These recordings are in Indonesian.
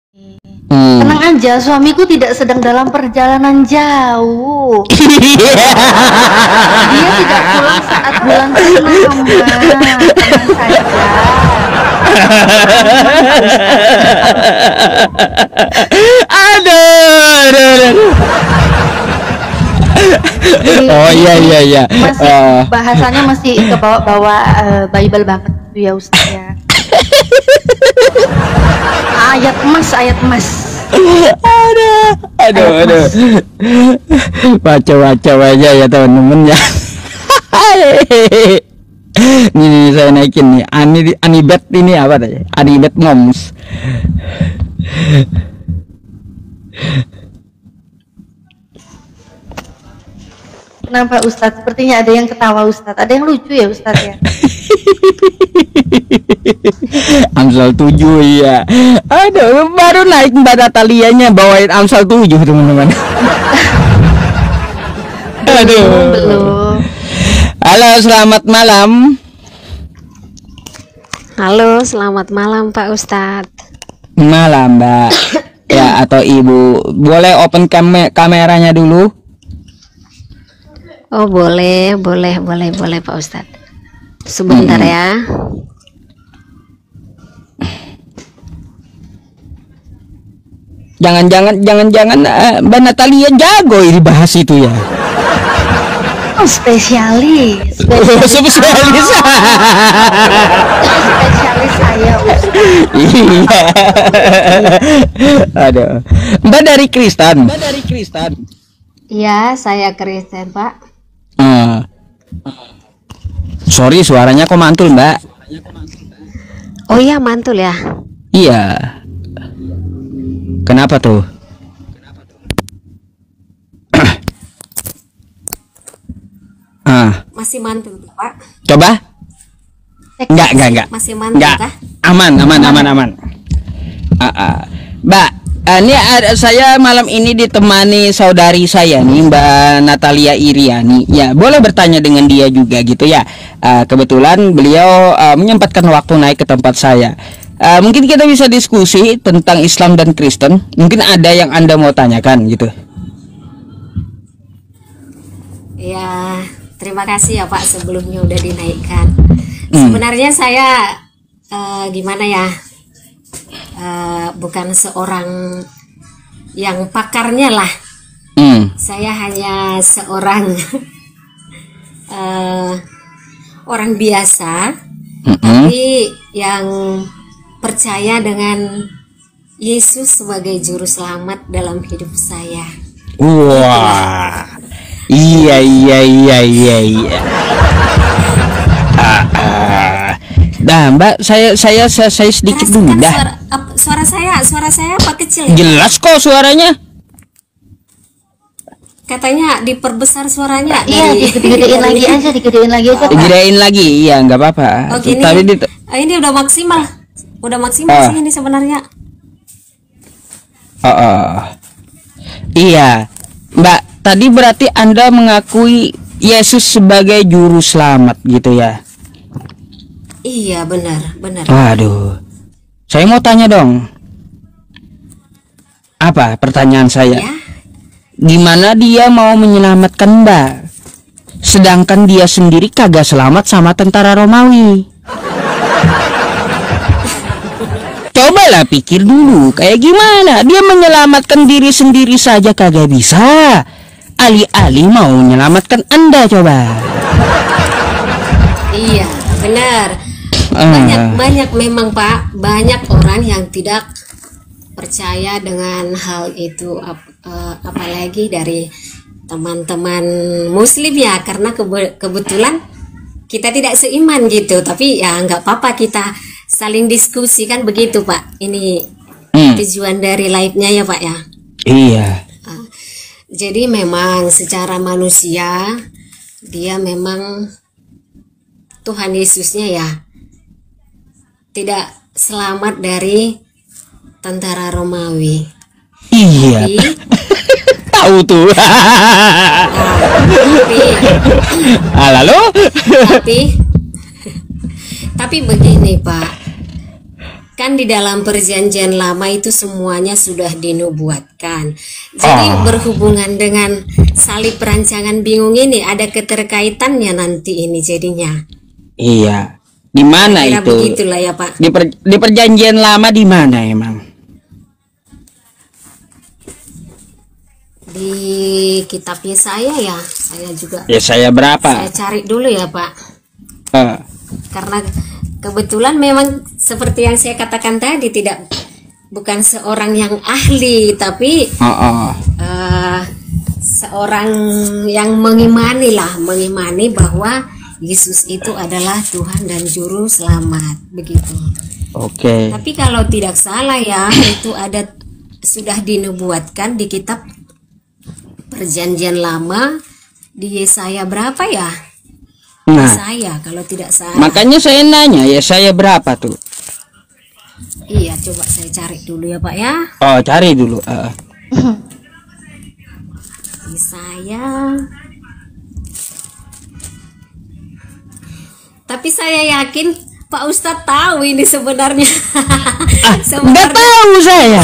Tenang aja, suamiku tidak sedang dalam perjalanan jauh. Dia tidak pulang saat bulan purnama. Tenang saja. Aduh. Jadi, Oh iya. masih bahasanya masih ke bawa Bible banget tuh ya Ustaz ya. Ayat emas. Aduh. Baca aja ya teman-teman ya. Ini saya naikin nih. Anibet ini apa tadi? Anibet moms. Kenapa Ustadz? Sepertinya ada yang ketawa Ustadz. Ada yang lucu ya Ustadz ya? Amsal 7 ya. Aduh, baru naik Mbak Natalianya bawain Amsal 7 teman-teman. Aduh. Belum. Halo, selamat malam. Halo, selamat malam Pak Ustadz. Malam Mbak. Ya atau Ibu. Boleh open kameranya dulu? Oh boleh Pak Ustadz. Sebentar ya. Jangan Mbak Natalia jago ini bahas itu ya. Oh, spesialis. Spesialis. Spesialis saya Ustadz. Iya. Aduh. Mbak dari Kristen. Iya, saya Kristen Pak. Sorry suaranya kok mantul Mbak. Oh iya mantul ya. Iya. Kenapa tuh? Masih mantul tuh Pak. Coba. Enggak. Masih mantul Enggak. kah? Aman. Mbak, ini saya malam ini ditemani saudari saya nih, Mbak Natalia Iriani. Ya, boleh bertanya dengan dia juga gitu ya. Kebetulan beliau menyempatkan waktu naik ke tempat saya. Mungkin kita bisa diskusi tentang Islam dan Kristen. Mungkin ada yang Anda mau tanyakan gitu. Ya, terima kasih ya Pak sebelumnya udah dinaikkan. Sebenarnya saya gimana ya? Bukan seorang yang pakarnya lah. Saya hanya seorang orang biasa, tapi yang percaya dengan Yesus sebagai juru selamat dalam hidup saya. Wah, iya. Nah, Mbak, saya sedikit dulu dah. Suara saya apa kecil ya? Jelas kok suaranya. Katanya diperbesar suaranya. Iya, digedein lagi aja. Pak. Gedein lagi, iya nggak apa-apa. Oh gini. Ini udah maksimal sih ini sebenarnya. Iya, Mbak. Tadi berarti Anda mengakui Yesus sebagai juru selamat gitu ya? Iya, benar. Waduh, saya mau tanya dong. Apa pertanyaan saya? Ya? Gimana dia mau menyelamatkan Mbak, sedangkan dia sendiri kagak selamat sama tentara Romawi? Cobalah pikir dulu, kayak gimana dia menyelamatkan diri sendiri saja kagak bisa, alih-alih mau menyelamatkan Anda coba. Iya, benar. Banyak memang Pak, banyak orang yang tidak percaya dengan hal itu, apalagi dari teman-teman Muslim ya, karena kebetulan kita tidak seiman gitu. Tapi ya nggak apa-apa, kita saling diskusi kan begitu Pak. Ini tujuan dari live-nya ya Pak ya. Iya. Jadi memang secara manusia dia memang Tuhan Yesusnya ya tidak selamat dari tentara Romawi. Iya. Tahu tuh. Tapi begini Pak, kan di dalam perjanjian lama itu semuanya sudah dinubuatkan. Jadi berhubungan dengan salib rancangan bingung ini ada keterkaitannya nanti ini jadinya. Iya. Di mana Kira itu? begitulah ya Pak. Di perjanjian lama di mana emang? Di kitab Yesaya ya, saya juga. Yesaya berapa? Saya cari dulu ya Pak. Eh, Karena kebetulan memang seperti yang saya katakan tadi bukan seorang yang ahli tapi seorang yang mengimani bahwa Yesus itu adalah Tuhan dan Juru Selamat begitu. Oke. Tapi kalau tidak salah ya itu sudah dinubuatkan di kitab Perjanjian Lama di Yesaya berapa ya? Nah, Yesaya kalau tidak salah. makanya saya nanya Yesaya berapa tuh? Iya, coba saya cari dulu ya Pak ya. Oh, cari dulu. Yesaya. Tapi saya yakin Pak Ustadz tahu ini sebenarnya. Nggak tahu saya.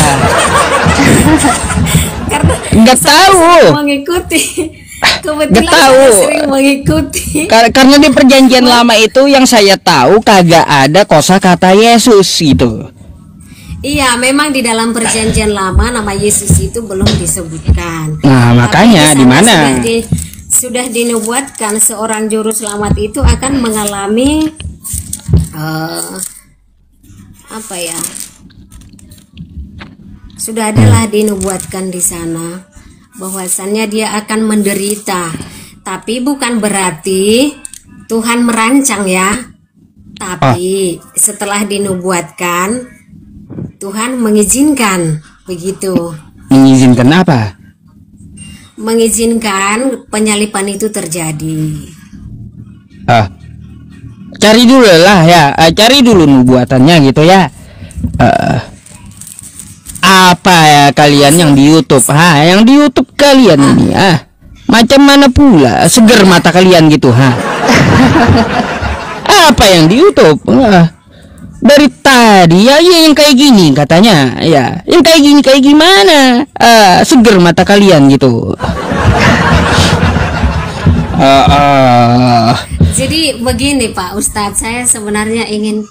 Karena Nggak saya tahu. sering mengikuti. Kebetulan Nggak tahu. saya sering mengikuti. Karena di perjanjian lama itu yang saya tahu kagak ada kosakata Yesus gitu. Iya, memang di dalam perjanjian lama nama Yesus itu belum disebutkan. Nah, Tapi makanya sana di mana? Sudah dinubuatkan seorang juru selamat itu akan mengalami apa ya? Sudah adalah dinubuatkan di sana bahwasannya dia akan menderita. Tapi bukan berarti Tuhan merancang ya. Tapi setelah dinubuatkan Tuhan mengizinkan begitu. Mengizinkan apa? Mengizinkan penyalipan itu terjadi. Cari dulu lah ya. Cari dulu nubuatannya gitu ya. Apa ya kalian yang di YouTube? Yang di YouTube kalian ini macam mana pula seger mata kalian gitu Apa yang di YouTube? Dari tadi ya yang kayak gini katanya ya, yang kayak gini kayak gimana? Seger mata kalian gitu. Jadi begini Pak Ustadz, saya sebenarnya ingin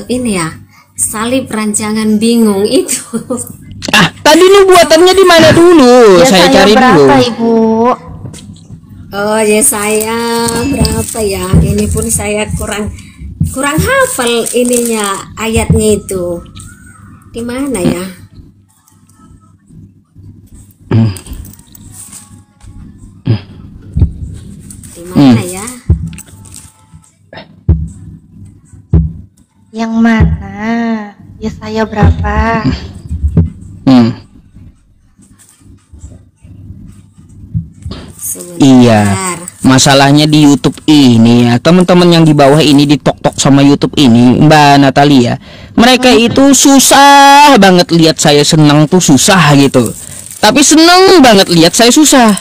ini ya, salib rancangan bingung itu. Tadi nubuatannya di mana dulu? Saya cari dulu. Berapa Ibu? Oh ya, saya berapa ya? Ini pun saya kurang hafal ininya ayatnya itu. Di mana ya? Di mana ya? Yang mana? Yesaya berapa? Sebentar. Iya, masalahnya di YouTube ini ya, teman-teman yang di bawah ini ditok-tok sama YouTube ini, Mbak Natalia, mereka itu susah banget lihat saya senang tuh susah gitu, tapi seneng banget lihat saya susah.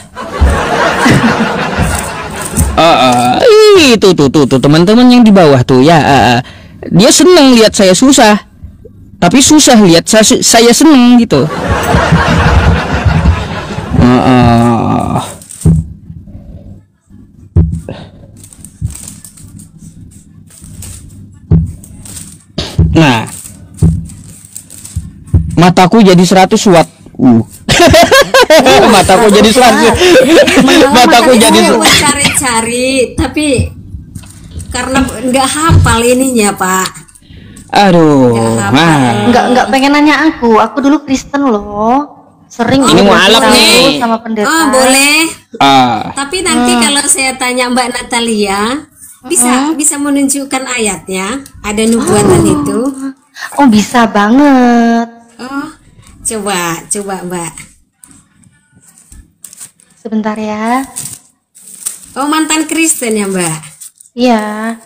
Itu tuh teman-teman yang di bawah tuh ya, dia seneng lihat saya susah, tapi susah lihat saya seneng gitu. Nah, mataku jadi 100 watt. Mataku jadi 100. Mataku jadi cari-cari, tapi karena nggak hafal ininya Pak. Aduh, Enggak pengen nanya aku. Aku dulu Kristen loh. Sering ini mualaf nih sama pendeta. Oh, boleh. Tapi nanti kalau saya tanya Mbak Natalia, bisa menunjukkan ayatnya, ada nubuatan itu. Oh, bisa banget. Oh, coba Mbak. Sebentar ya. Oh, mantan Kristen ya Mbak? Iya.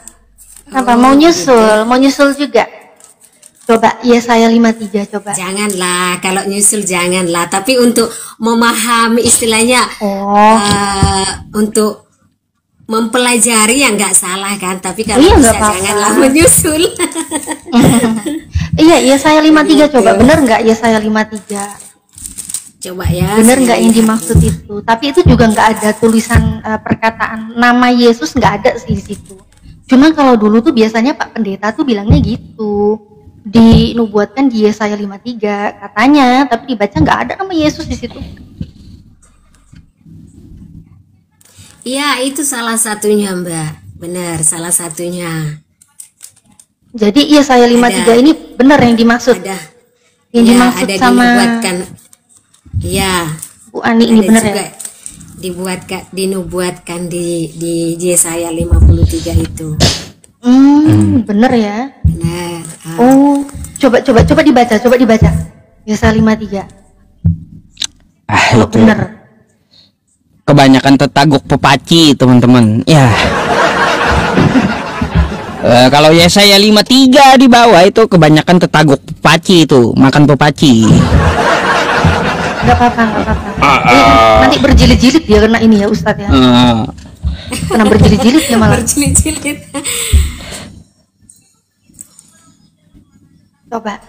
Apa mau nyusul? Mau nyusul juga? Coba Yesaya 53 coba. Janganlah, kalau nyusul janganlah. Tapi untuk memahami istilahnya, untuk mempelajari ya nggak salah kan, tapi Oh kalau iya, bisa nggak apa-apa. janganlah menyusul. Iya, Yesaya 53 Begitu. coba. Bener nggak Yesaya 53? Coba ya. Bener saya nggak yang lihat. dimaksud itu? Tapi itu juga nggak ada tulisan perkataan nama Yesus, nggak ada sih di situ. Cuma kalau dulu tuh biasanya Pak Pendeta tuh bilangnya gitu. Dinubuatkan di Yesaya 53 katanya, tapi dibaca nggak ada nama Yesus di situ. Iya, itu salah satunya Mbak. Benar, salah satunya. Jadi Yesaya 53 ini bener yang dimaksud. Ada. Yang Ya, dimaksud ada sama dinubuatkan. Iya. Bu Ani ini Ada bener juga ya? dinubuatkan di Yesaya 53 itu. Bener ya. Benar. Oh, coba dibaca. Yesaya 53. Kalau Itu bener. kebanyakan tetaguk pepaci teman-teman ya. Kalau Yesaya 53 di bawah itu kebanyakan tetaguk pepaci, itu makan pepaci. Nggak apa-apa. Nanti berjilid-jilid dia kena ini ya Ustadz ya. Kena berjilid-jilid ya malah. Berjilid-jilid. Coba.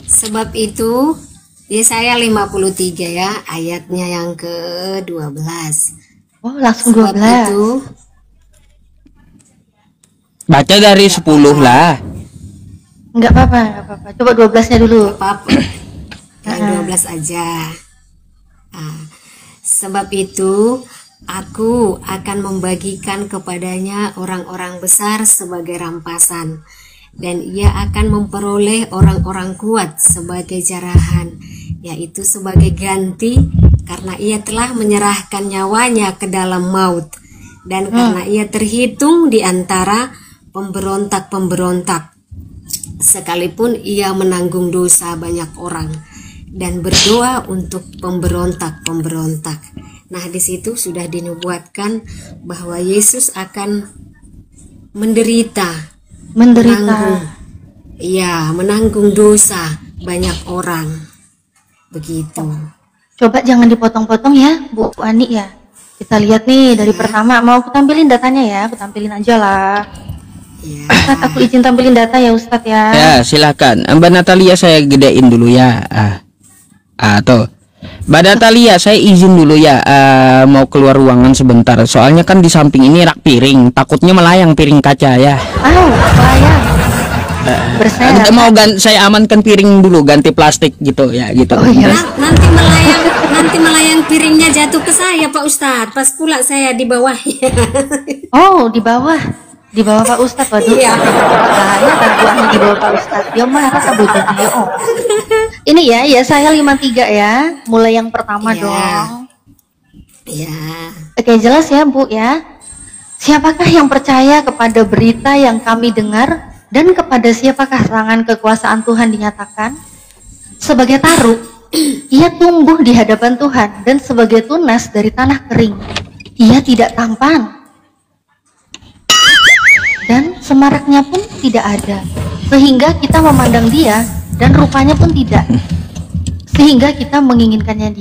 Sebab itu Yesaya 53 ya, ayatnya yang ke-12. Oh, langsung Sebab 12. itu Baca dari 10 lah. Nggak apa-apa. Coba 12-nya dulu. apa-apa. Yang 12 aja. Sebab itu aku akan membagikan kepadanya orang-orang besar sebagai rampasan, dan ia akan memperoleh orang-orang kuat sebagai jarahan, yaitu sebagai ganti, karena ia telah menyerahkan nyawanya ke dalam maut, dan karena ia terhitung di antara pemberontak-pemberontak, sekalipun ia menanggung dosa banyak orang dan berdoa untuk pemberontak-pemberontak. Nah, di situ sudah dinubuatkan bahwa Yesus akan menderita. Menanggung dosa banyak orang. Begitu. Coba jangan dipotong-potong ya Bu Ani ya. Kita lihat nih dari pertama. Mau aku tampilin datanya ya? Aku tampilin aja lah. Ya. Ustadz, aku izin tampilin data ya Ustadz ya. Ya, silakan. Mbak Natalia saya gedein dulu ya. Tuh. Mbak Natalia saya izin dulu ya, mau keluar ruangan sebentar. Soalnya kan di samping ini rak piring, takutnya melayang piring kaca ya. Melayang. Berserat. Saya amankan piring dulu, ganti plastik gitu ya, gitu. Oh iya. Nanti melayang piringnya jatuh ke saya Pak Ustadz. Pas pula saya di bawahnya. Oh, di bawah Pak Ustadz. Waduh. Iya. Bahaya kan Bu Ani di bawah Pak Ustadz. Dia marah kan Bu jadi. Oh. Ini ya saya 53 ya. Mulai yang pertama Iya. dong. Ya. Oke, jelas ya Bu ya. Siapakah yang percaya kepada berita yang kami dengar, dan kepada siapakah tangan kekuasaan Tuhan dinyatakan? Sebagai taruh, ia tumbuh di hadapan Tuhan, dan sebagai tunas dari tanah kering, ia tidak tampan, dan semaraknya pun tidak ada, sehingga kita memandang dia, dan rupanya pun tidak, sehingga kita menginginkannya.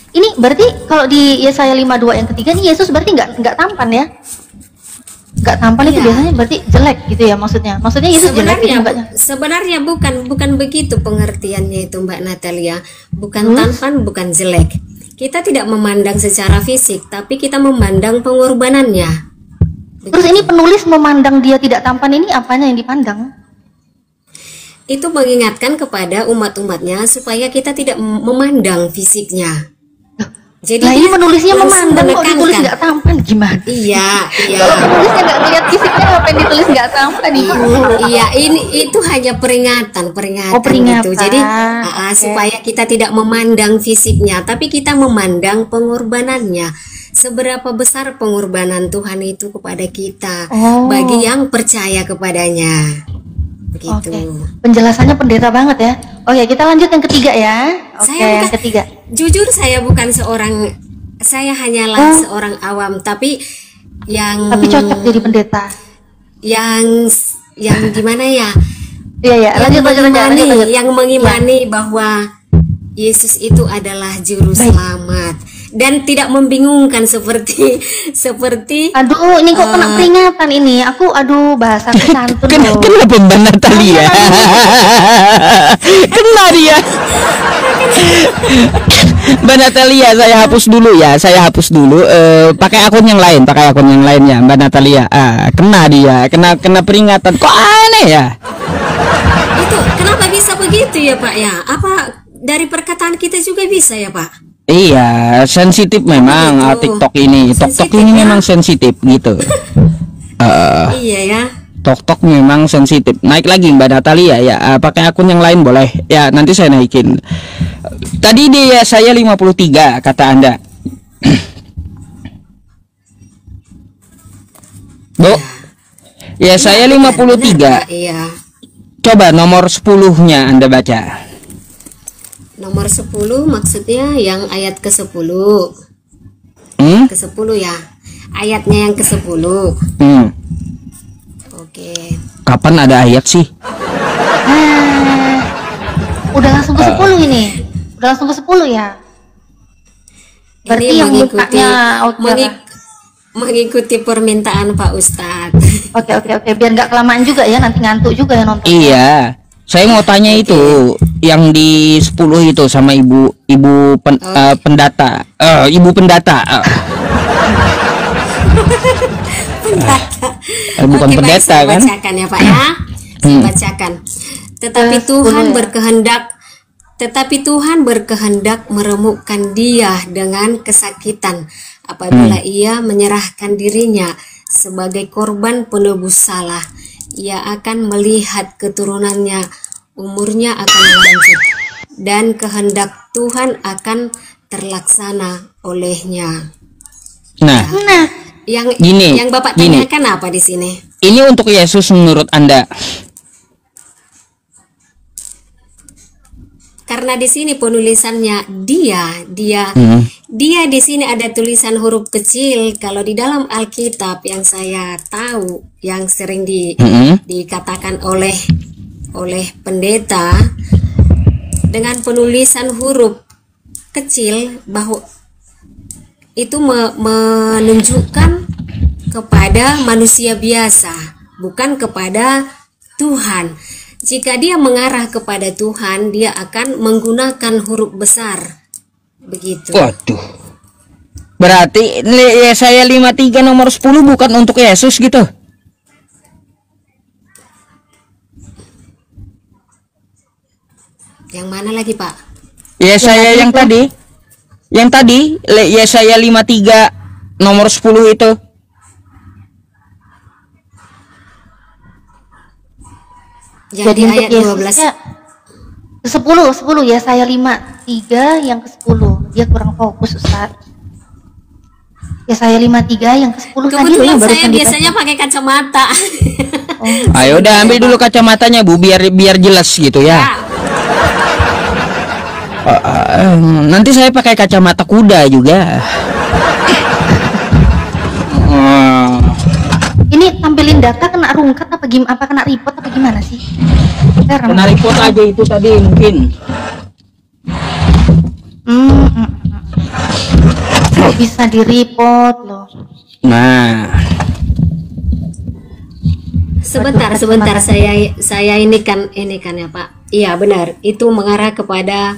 Ini berarti kalau di Yesaya 52 yang ketiga nih, Yesus berarti nggak tampan ya? Nggak tampan itu Iya. biasanya berarti jelek gitu ya maksudnya Yesus jelek gitu mukanya. Sebenarnya bukan begitu pengertiannya itu Mbak Natalia. Bukan tampan, bukan jelek. Kita tidak memandang secara fisik, tapi kita memandang pengorbanannya. Terus ini penulis memandang dia tidak tampan, ini apanya yang dipandang? Itu mengingatkan kepada umat-umatnya supaya kita tidak memandang fisiknya. Jadi Nah ini dia penulisnya langsung memandang kok ditulis menekankan. nggak tampan gimana? Iya. Kalau penulisnya nggak ngeliat fisiknya, apa yang ditulis nggak tampan itu? Iya, itu hanya peringatan Oh, peringatan. gitu. Jadi Oke. supaya kita tidak memandang fisiknya, tapi kita memandang pengorbanannya. Seberapa besar pengorbanan Tuhan itu kepada kita, Oh. bagi yang percaya kepadanya. Begitu. Oke, penjelasannya pendeta banget ya. Oke, kita lanjut yang ketiga ya. Oke, Saya yang ketiga. Jujur saya bukan saya hanyalah seorang awam, tapi yang Tapi cocok jadi pendeta. yang gimana ya? Iya, lanjut aja. Yang mengimani bahwa Yesus itu adalah juru selamat, dan tidak membingungkan seperti seperti Aduh, ini kok kena peringatan ini. Aku aduh bahasa santun loh. Kenapa Mbak Natalia? Kena dia. Mbak Natalia, saya hapus dulu ya. Saya hapus dulu. Pakai akun yang lain, ya, Mbak Natalia. Kena dia, kena peringatan. Kok aneh ya? itu kenapa bisa begitu ya Pak ya? Apa dari perkataan kita juga bisa ya Pak? Iya, sensitif memang Begitu. TikTok ini. TikTok Sensitif ini ya? memang sensitif gitu. Iya ya. TikTok memang sensitif. Naik lagi Mbak Natalia ya. Pakai akun yang lain boleh. Ya, nanti saya naikin. Tadi dia saya 53 kata Anda. Bu. Ya, saya 53. Benar, Pak. Iya. Coba nomor 10-nya Anda baca. Nomor 10 maksudnya yang ayat ke-10. Hmm? Ke-10 ya. Ayatnya yang ke-10. Hmm. Oke. Kapan ada ayat sih? Udah langsung ke 10 ini. Udah langsung ke 10 ya. Berarti Ini yang mukanya oke lah. mengikuti permintaan Pak Ustadz. Oke, biar nggak kelamaan juga ya, nanti ngantuk juga ya nonton. Iya. Saya mau tanya itu yang di 10 itu sama ibu pendata. Ibu pendata. Bukan Oke, baik, pendeta saya kan? bacakan ya Pak ya. Saya bacakan. Tetapi Tuhan berkehendak meremukkan dia dengan kesakitan apabila ia menyerahkan dirinya sebagai korban penebus salah. Ia akan melihat keturunannya, umurnya akan lanjut, dan kehendak Tuhan akan terlaksana olehnya. Nah, Yang Gini, yang Bapak gini. tanyakan apa di sini? ini untuk Yesus menurut Anda. Karena di sini penulisannya dia di sini ada tulisan huruf kecil. Kalau di dalam Alkitab yang saya tahu, yang sering dikatakan oleh pendeta dengan penulisan huruf kecil, bahwa itu menunjukkan kepada manusia biasa, bukan kepada Tuhan. Jika dia mengarah kepada Tuhan, dia akan menggunakan huruf besar. Begitu. Waduh. Berarti Yesaya 53 nomor 10 bukan untuk Yesus gitu. Yang mana lagi, Pak? Yesaya yang tadi. Yang tadi Yesaya 53 nomor 10 itu. Yang Jadi di untuk ayat Yesusnya 10 ya, saya 53 yang ke-10. Dia kurang fokus, Ustaz. Ya saya 53 yang ke-10 tadi Kebetulan yang saya barusan biasanya pakai kacamata. Ayo udah ambil dulu kacamatanya Bu, biar jelas gitu ya. Nanti saya pakai kacamata kuda juga. Ini tampilin data kena rungkat apa gimana? Apa kena report apa gimana sih? Kena report aja itu tadi mungkin. Kok bisa di report loh? Nah, Sebentar, saya ini kan ya Pak. Iya benar, itu mengarah kepada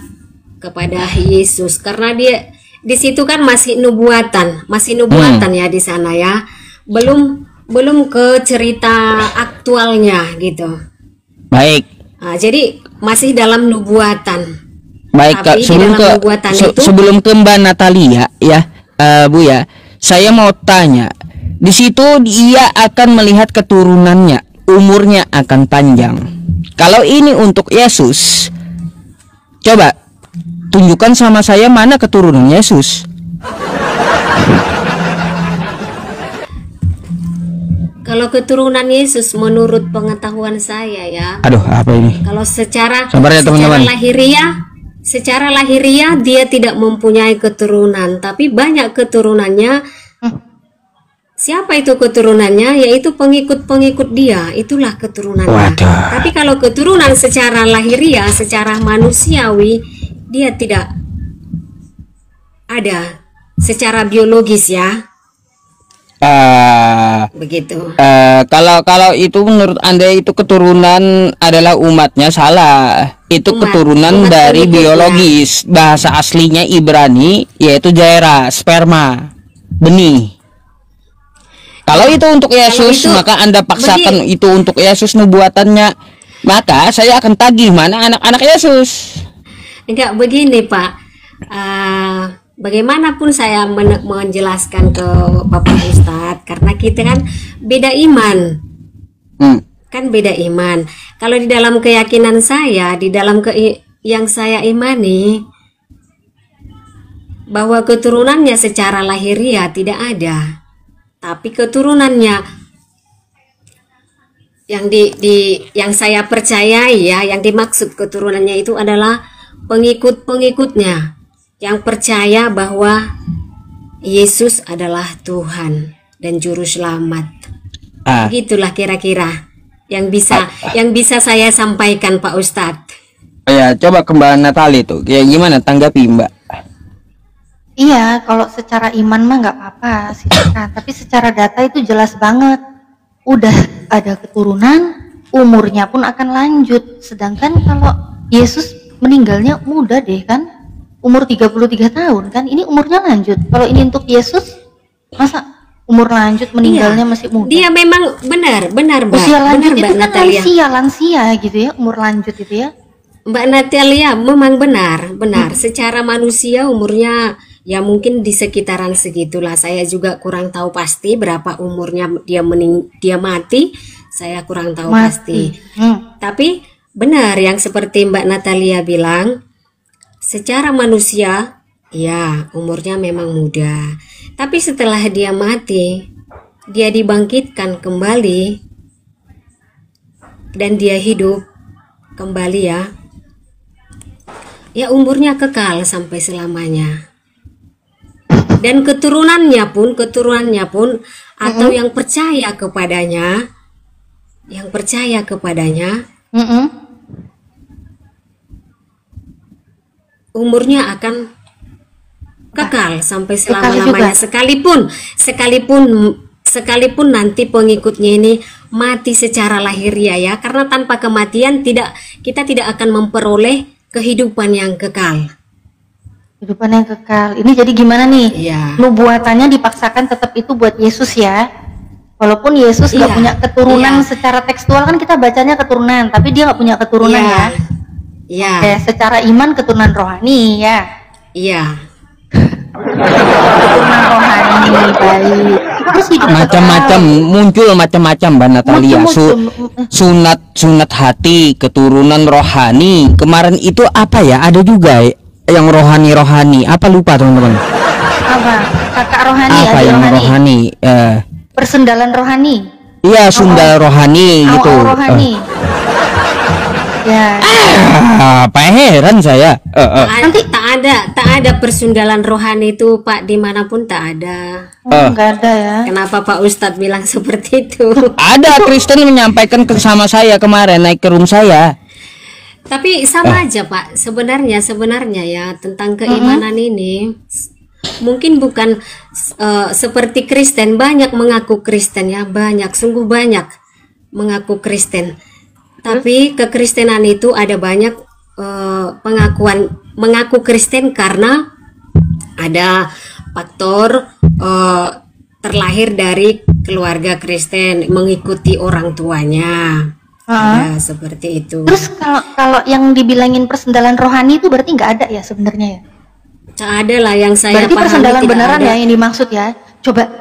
Yesus, karena dia di situ kan masih nubuatan ya di sana ya, belum ke cerita aktualnya gitu. baik. Nah, jadi masih dalam nubuatan. Baik, Kak, Tapi di dalam nubuatan itu sebelum ke Mbak Natalia ya, Bu ya, saya mau tanya. Di situ dia akan melihat keturunannya, umurnya akan panjang. Kalau ini untuk Yesus, coba tunjukkan sama saya mana keturunan Yesus. kalau keturunan Yesus menurut pengetahuan saya ya, Aduh, apa ini? kalau secara Sabar ya, teman-teman. secara lahiriah dia tidak mempunyai keturunan, tapi banyak keturunannya. Siapa itu keturunannya? Yaitu pengikut-pengikut dia, itulah keturunannya. Waduh. Tapi kalau keturunan secara lahiriah, secara manusiawi, dia tidak ada. secara biologis ya, Eh, begitu. kalau itu menurut Anda itu keturunan adalah umatnya, salah. Itu keturunan umat dari pengikutnya. biologis. Bahasa aslinya Ibrani yaitu zaira, sperma, benih. Kalau itu untuk Yesus, itu maka Anda paksakan itu untuk Yesus nubuatannya. Maka saya akan tagih mana anak-anak Yesus. Enggak begini Pak. Bagaimanapun saya menjelaskan ke Bapak Ustadz, karena kita kan beda iman. Kan beda iman. Kalau di dalam keyakinan saya, di dalam yang saya imani, bahwa keturunannya secara lahiriah tidak ada, tapi keturunannya yang saya percayai ya, yang dimaksud keturunannya itu adalah pengikut-pengikutnya yang percaya bahwa Yesus adalah Tuhan dan juru selamat. Begitulah kira-kira yang bisa saya sampaikan Pak Ustadz. Ya, coba ke Mbak Natali tuh, ya gimana tanggapi Mbak? Iya, kalau secara iman mah nggak apa-apa, silakan. Tapi secara data itu jelas banget. Udah ada keturunan, umurnya pun akan lanjut. Sedangkan kalau Yesus meninggalnya muda deh kan? Umur 33 tahun kan? Ini umurnya lanjut. Kalau ini untuk Yesus, masa umur lanjut meninggalnya masih muda? Dia memang benar Mbak. Usia lanjut benar, itu Mbak kan Natalia. lansia gitu ya, umur lanjut itu ya. Mbak Natalia memang benar. Secara manusia umurnya ya mungkin di sekitaran segitulah. Saya juga kurang tahu pasti berapa umurnya dia mati. Saya kurang tahu pasti. Tapi benar yang seperti Mbak Natalia bilang, secara manusia ya umurnya memang muda. Tapi setelah dia mati, dia dibangkitkan kembali dan dia hidup kembali ya. Ya umurnya kekal sampai selamanya. Dan keturunannya pun atau yang percaya kepadanya, umurnya akan kekal sampai selama-lamanya, sekalipun nanti pengikutnya ini mati secara lahiriah ya, karena tanpa kematian kita tidak akan memperoleh kehidupan yang kekal. Kehidupan yang kekal. Ini jadi gimana nih? Iya. Nubuatannya dipaksakan tetap itu buat Yesus ya. Walaupun Yesus nggak punya keturunan secara tekstual kan kita bacanya keturunan, tapi dia nggak punya keturunan ya. Iya. Oke, secara iman keturunan rohani ya. Iya. Keturunan rohani baik. Terus hidup Macam-macam muncul macam-macam Mbak Natalia. Sunat hati, keturunan rohani. Kemarin itu apa ya? Ada juga yang rohani. Apa lupa teman-teman? Apa? Kakak rohani. Apa yang rohani? Persendalan rohani. Iya, sundal rohani gitu. Rohani. Ya. Apa heran saya. Nanti tak ada persundalan rohani itu Pak, dimanapun tak ada. Enggak ada ya. Kenapa Pak Ustadz bilang seperti itu? Ada Kristen menyampaikan sama saya kemarin naik ke room saya. Tapi sama aja Pak, sebenarnya ya tentang keimanan ini mungkin bukan seperti Kristen, banyak mengaku Kristen ya, sungguh banyak mengaku Kristen. Tapi kekristenan itu ada banyak mengaku Kristen karena ada faktor terlahir dari keluarga Kristen, mengikuti orang tuanya. Ya, seperti itu. Terus kalau yang dibilangin persendalan rohani itu berarti nggak ada ya sebenarnya ya? Tak ada lah yang saya berarti pahami. Persendalan beneran ada. Ya yang dimaksud ya. Coba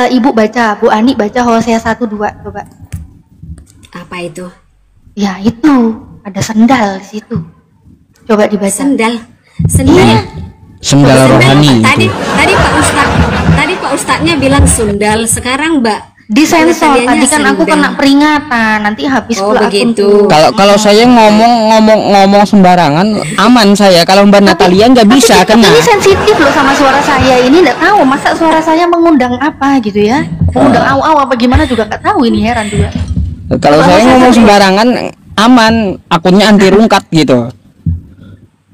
Ibu baca, Bu Ani baca Hosea 1:2 coba. Apa itu? Ya itu, ada sendal di situ. Coba dibaca. Sendal. Iya. Sendal rohani. Tadi Pak Ustadznya bilang sundal, sekarang Mbak disensor. Tadi kan aku sendal. kena peringatan, nanti habis pula begitu. Kalau saya ngomong sembarangan aman saya. Kalau Mbak Natalia nggak bisa kena. Ini sensitif loh sama suara saya. Ini nggak tahu masa suara saya mengundang apa gitu ya. Mengundang au-au apa gimana juga nggak tahu, ini heran juga. Kalau saya ngomong sembarangan aman, akunnya anti rungkat gitu.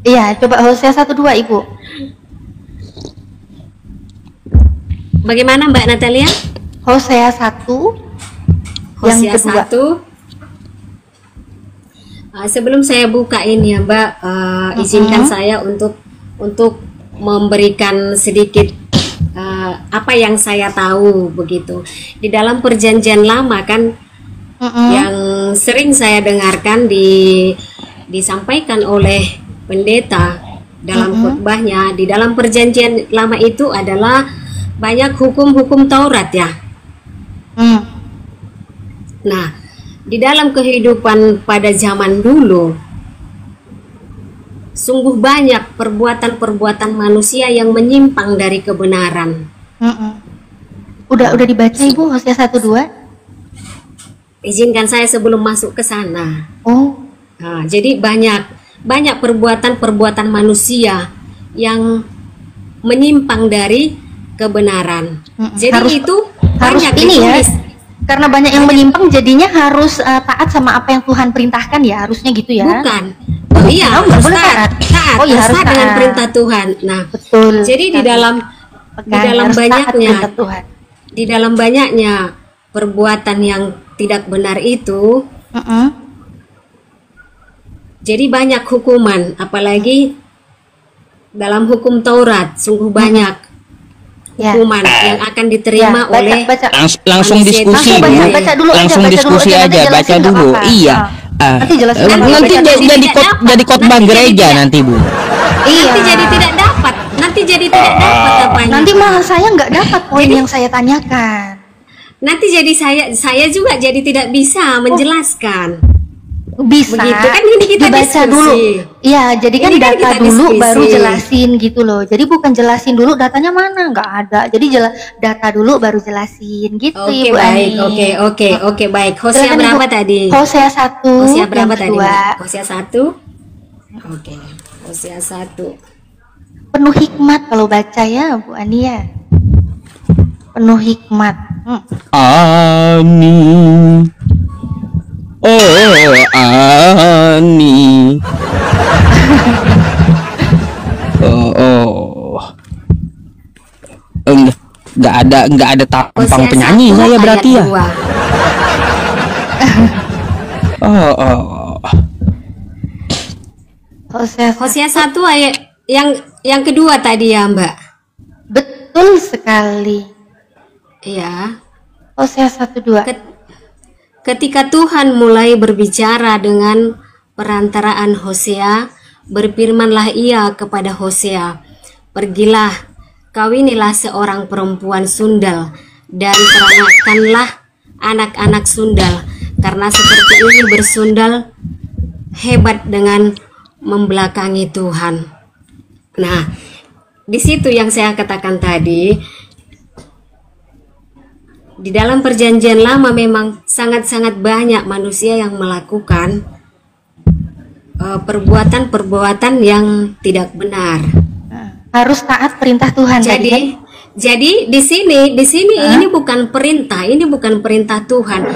Iya, coba Hosea 1:2 Ibu. Bagaimana Mbak Natalia? Hosea 1 yang Hosea kedua. 1. Sebelum saya buka ini ya Mbak, izinkan saya untuk memberikan sedikit apa yang saya tahu begitu. Di dalam Perjanjian Lama kan yang sering saya dengarkan disampaikan oleh pendeta dalam khotbahnya, di dalam Perjanjian Lama itu adalah banyak hukum-hukum Taurat ya. Nah, di dalam kehidupan pada zaman dulu sungguh banyak perbuatan-perbuatan manusia yang menyimpang dari kebenaran. Udah dibaca Ibu Hosea 1-2? Izinkan saya sebelum masuk ke sana. Oh. Nah, jadi banyak perbuatan-perbuatan manusia yang menyimpang dari kebenaran. Jadi Harus banyak ini ya. ditulis. Karena banyak yang menyimpang jadinya harus taat sama apa yang Tuhan perintahkan ya, harusnya gitu ya. Bukan. Oh iya, nggak harus boleh taat. Taat, Oh iya, harus taat dengan taat. perintah Tuhan. Nah, Betul. jadi di dalam Harus taat perintah Tuhan. di dalam banyaknya perbuatan yang tidak benar itu, jadi banyak hukuman, apalagi dalam hukum Taurat sungguh banyak hukuman yang akan diterima oleh Langsung manusia itu. diskusi Langsung Bu. baca dulu aja, Langsung baca dulu diskusi aja, aja, nanti baca jelasin dulu. nggak apa-apa. Iya. Nanti jelasin. Nanti jadi khotbah gereja nanti Bu. Iya. Nanti jadi tidak dapat apanya. Nanti malah saya nggak dapat poin yang saya tanyakan. Nanti jadi saya juga jadi tidak bisa menjelaskan. Bisa. Begitu kan, ini kita dibaca diskusi. dulu. Iya, jadi kan Ini kan data kita dulu diskusi. baru jelasin gitu loh. Jadi bukan jelasin dulu datanya mana, nggak ada. Jadi data dulu baru jelasin gitu Oke, Ibu baik. Ani. Oke, baik. Hosea Silakan, berapa Ibu. tadi? Hosea 1 Hosea yang berapa tadi? kedua. Mbak? Hosea 1. Oke. Hosea 1. Penuh hikmat kalau baca ya Bu Ani ya. Penuh hikmat. Ani. Oh, Ani. Enggak ada tampang Hosea penyanyi 1 saya berarti ya. ayat 2. Oh. Hosea 1 ayat yang kedua tadi ya, Mbak. betul sekali. Iya. Hosea 1:2. Ketika Tuhan mulai berbicara dengan perantaraan Hosea, berfirmanlah ia kepada Hosea, "Pergilah, kawinilah seorang perempuan sundal, dan peranakanlah anak-anak sundal, karena seperti ini bersundal hebat dengan membelakangi Tuhan." Nah, di situ yang saya katakan tadi, di dalam Perjanjian Lama memang sangat-sangat banyak manusia yang melakukan perbuatan-perbuatan yang tidak benar. Harus taat perintah Tuhan tadi kan? Jadi di sini ini bukan perintah, ini bukan perintah Tuhan.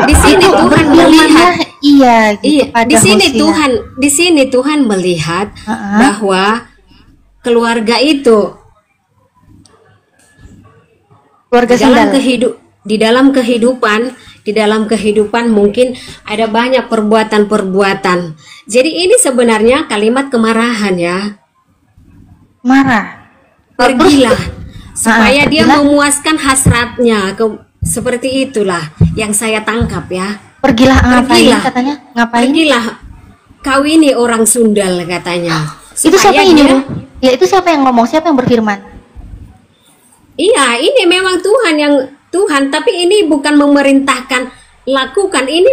Di sini Tuhan melihat, iya, gitu, pada di sini Tuhan melihat bahwa keluarga itu di dalam kehidupan mungkin ada banyak perbuatan-perbuatan. Jadi ini sebenarnya kalimat kemarahan ya. Marah. Pergilah supaya dia memuaskan hasratnya. Seperti itulah yang saya tangkap ya. Pergilah ngapain katanya? Ngapain? Pergilah kawini orang sundal katanya. Itu siapa yang nyuruh? Ya itu siapa yang ngomong? Siapa yang berfirman? Iya, ini memang Tuhan, tapi ini bukan memerintahkan lakukan, ini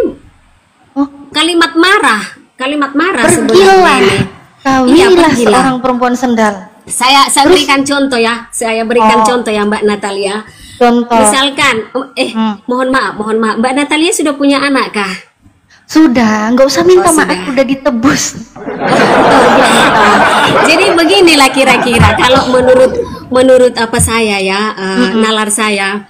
kalimat marah Pergilah, kawinilah pergilah. seorang perempuan sendal. Saya berikan contoh ya, contoh ya Mbak Natalia. Contoh. Misalkan, mohon maaf, Mbak Natalia sudah punya anak kah? Sudah, nggak usah minta Sudah. maaf, udah ditebus. Jadi beginilah kira-kira kalau menurut apa saya ya, nalar saya,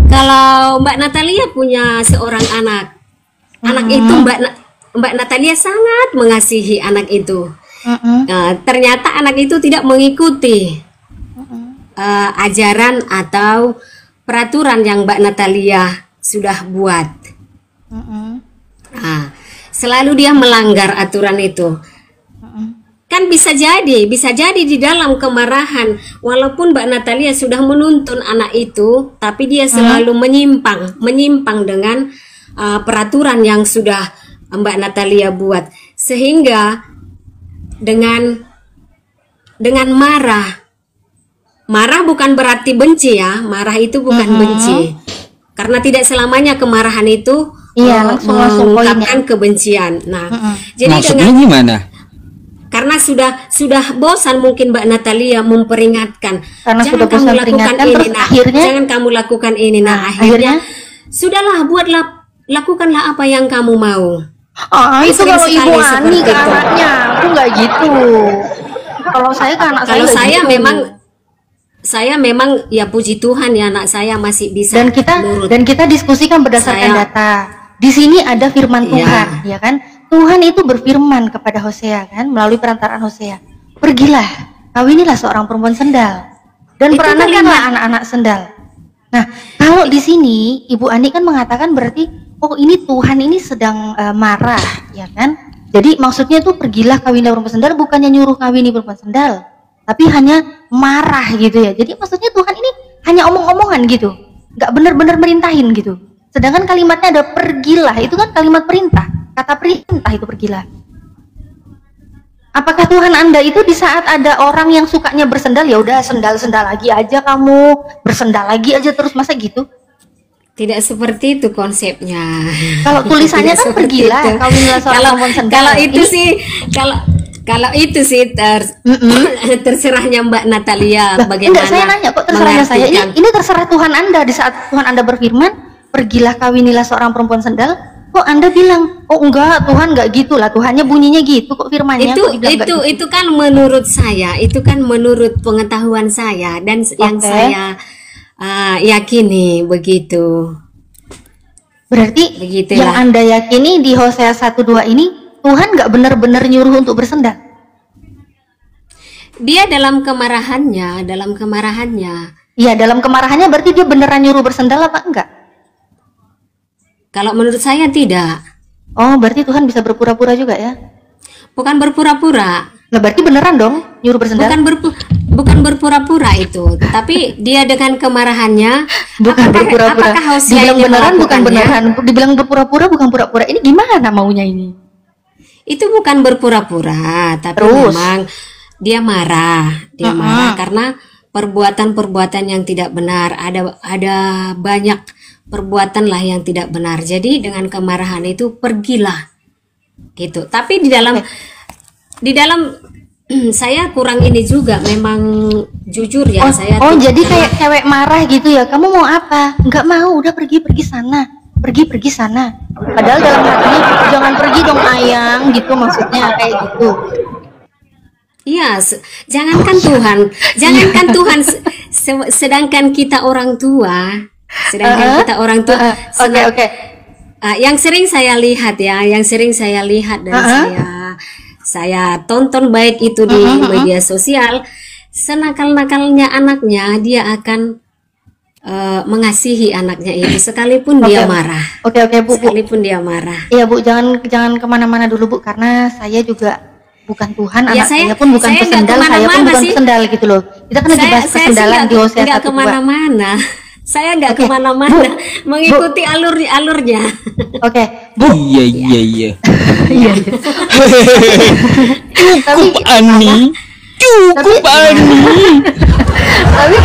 kalau Mbak Natalia punya seorang anak itu Mbak Natalia sangat mengasihi anak itu. Ternyata anak itu tidak mengikuti ajaran atau peraturan yang Mbak Natalia sudah buat. Selalu dia melanggar aturan itu. Kan bisa jadi di dalam kemarahan, walaupun Mbak Natalia sudah menuntun anak itu, tapi dia selalu menyimpang dengan peraturan yang sudah Mbak Natalia buat, sehingga dengan marah bukan berarti benci ya, marah itu bukan benci, karena tidak selamanya kemarahan itu mengungkapkan kebencian. Jadi maksudnya gimana? Karena sudah bosan mungkin Mbak Natalia memperingatkan, karena jangan sudah kamu bosan lakukan ini, jangan kamu lakukan ini. Akhirnya sudahlah, lakukanlah apa yang kamu mau. Itu kalau Ibu Ani ke anaknya, aku nggak gitu. Kalau saya ke anak kalau saya gitu. saya memang ya puji Tuhan ya, anak saya masih bisa. Dan kita diskusikan berdasarkan data. Di sini ada firman Tuhan, ya kan? Tuhan itu berfirman kepada Hosea kan, melalui perantaraan Hosea. Pergilah, kawinilah seorang perempuan sendal, dan peranakanlah anak-anak sendal. Nah, kalau di sini Ibu Ani kan mengatakan berarti, oh ini Tuhan ini sedang marah, ya kan? Jadi maksudnya itu pergilah kawinilah perempuan sendal, bukannya nyuruh kawini perempuan sendal, tapi hanya marah gitu ya. Jadi maksudnya Tuhan ini hanya omong-omongan gitu, nggak benar-benar merintahin gitu. Sedangkan kalimatnya ada pergilah, itu kan kalimat perintah, kata perintah itu pergilah. Apakah Tuhan Anda itu di saat ada orang yang sukanya bersendal, ya udah sendal-sendal lagi aja kamu, bersendal lagi aja terus, masa gitu? Tidak seperti itu konsepnya. Kalau tulisannya kan pergilah, kawinlah seorang perempuan sendal. Kalau itu sih terserahnya Mbak Natalia. Bagaimana? Enggak, saya nanya kok terserahnya saya. Ini terserah Tuhan Anda di saat Tuhan Anda berfirman, pergilah kawinilah seorang perempuan sendal. Kok Anda bilang, oh enggak, Tuhan enggak gitulah, Tuhannya bunyinya gitu kok firmannya. Itu kan menurut saya, itu kan menurut pengetahuan saya dan yang saya yakini begitu. Berarti begitulah. Yang Anda yakini di Hosea 1:2 ini Tuhan nggak benar-benar nyuruh untuk bersendal. Dia dalam kemarahannya. Iya, dalam kemarahannya berarti dia beneran nyuruh bersendal apa enggak? Kalau menurut saya tidak. Oh, berarti Tuhan bisa berpura-pura juga ya? Bukan berpura-pura. Lah berarti beneran dong nyuruh bersendal? Bukan berpura-pura itu, tapi dia dengan kemarahannya. Bukan berpura-pura. Dibilang beneran bukan beneran, dibilang berpura-pura bukan pura-pura. Ini gimana maunya ini? Itu bukan berpura-pura, tapi memang dia marah. Dia marah karena perbuatan-perbuatan yang tidak benar. Ada banyak perbuatan lah yang tidak benar. Jadi dengan kemarahan itu pergilah, gitu. Tapi di dalam saya kurang ini juga, memang jujur ya. Jadi kayak cewek marah gitu ya. Kamu mau apa? Enggak mau, udah pergi sana. Pergi sana. Padahal dalam hatinya jangan pergi dong ayang, gitu maksudnya, kayak gitu. Iya, jangankan Tuhan, sedangkan kita orang tua, Oke. Yang sering saya lihat dan saya tonton baik itu di media sosial, senakal-nakalnya anaknya dia akan mengasihi anaknya itu sekalipun dia marah. Oke, Bu. Sekalipun dia marah. Iya, Bu, jangan kemana-mana dulu, Bu, karena saya juga bukan Tuhan, ya, anak saya pun bukan pesendal, saya pun bukan pesendal gitu loh. Kita kan lagi bahas kesendalan di Hosea 1:2. Kemana-mana. Saya nggak kemana-mana, mengikuti alurnya. Oke, Bu. Iya. Cukup Ani. Tapi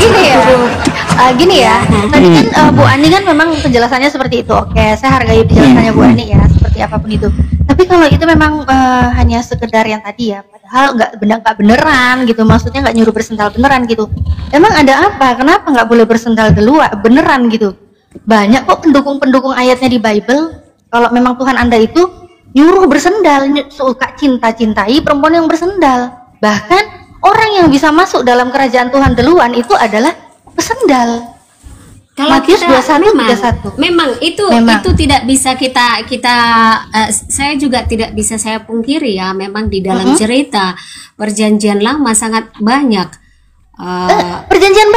gini ya, tadi kan Bu Ani kan memang penjelasannya seperti itu. Oke, saya hargai penjelasannya Bu Ani ya, seperti apapun itu. Tapi kalau itu memang hanya sekedar yang tadi ya, padahal nggak beneran gitu, maksudnya nggak nyuruh bersendal beneran gitu. Emang ada apa? Kenapa nggak boleh bersendal beneran gitu? Banyak kok pendukung ayatnya di Bible. Kalau memang Tuhan Anda itu nyuruh bersendal, suka cintai perempuan yang bersendal. Bahkan orang yang bisa masuk dalam kerajaan Tuhan duluan itu adalah pesendal. Kalau Matius kita 21, memang, 31. memang itu Memang. itu tidak bisa kita saya juga tidak bisa saya pungkiri ya, memang di dalam cerita Perjanjian Lama sangat banyak Perjanjian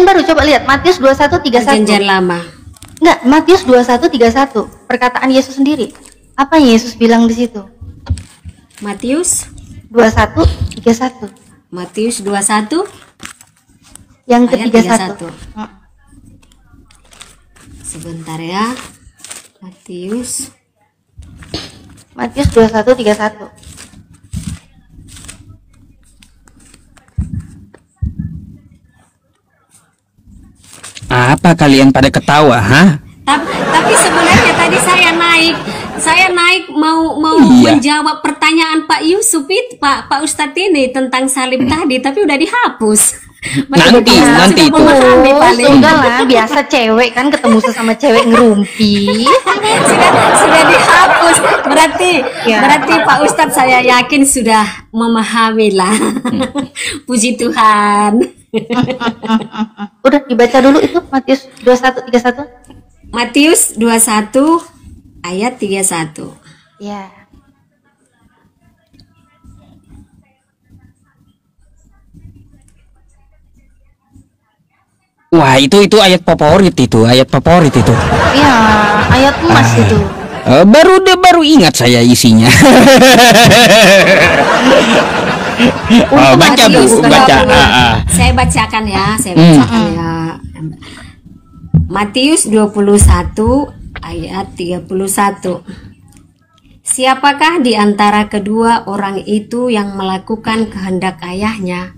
baru coba lihat Matius 21, 31. Perjanjian Lama. Enggak, Matius 21, 31. Perkataan Yesus sendiri. Apa yang Yesus bilang di situ? Matius 21, 31. Matius 21 Yang ayat ke-31. 31. Sebentar ya. Matius 21, 31. Apa kalian pada ketawa, ha? Tapi sebenarnya tadi saya naik mau Iya. menjawab pertanyaan Pak Yusuf itu, Pak Ustadz ini tentang salib tadi, tapi udah dihapus. Nanti Sudah itu. memahami paling. Sudah lah, biasa cewek kan ketemu sesama cewek ngerumpi. sudah dihapus. Berarti Ya. berarti Pak Ustadz saya yakin sudah memahami lah. Puji Tuhan. Udah dibaca dulu itu Matius 21, 31. Matius 21 ayat 31. Ya. Wah, itu ayat favorit itu, ayat favorit itu. Iya, ayat emas itu. Baru ingat saya isinya. Oh, baca Bu, Matius baca. 20. Saya bacakan ya, saya bacakan ya. Matius 21 ayat 31. Siapakah di antara kedua orang itu yang melakukan kehendak ayahnya?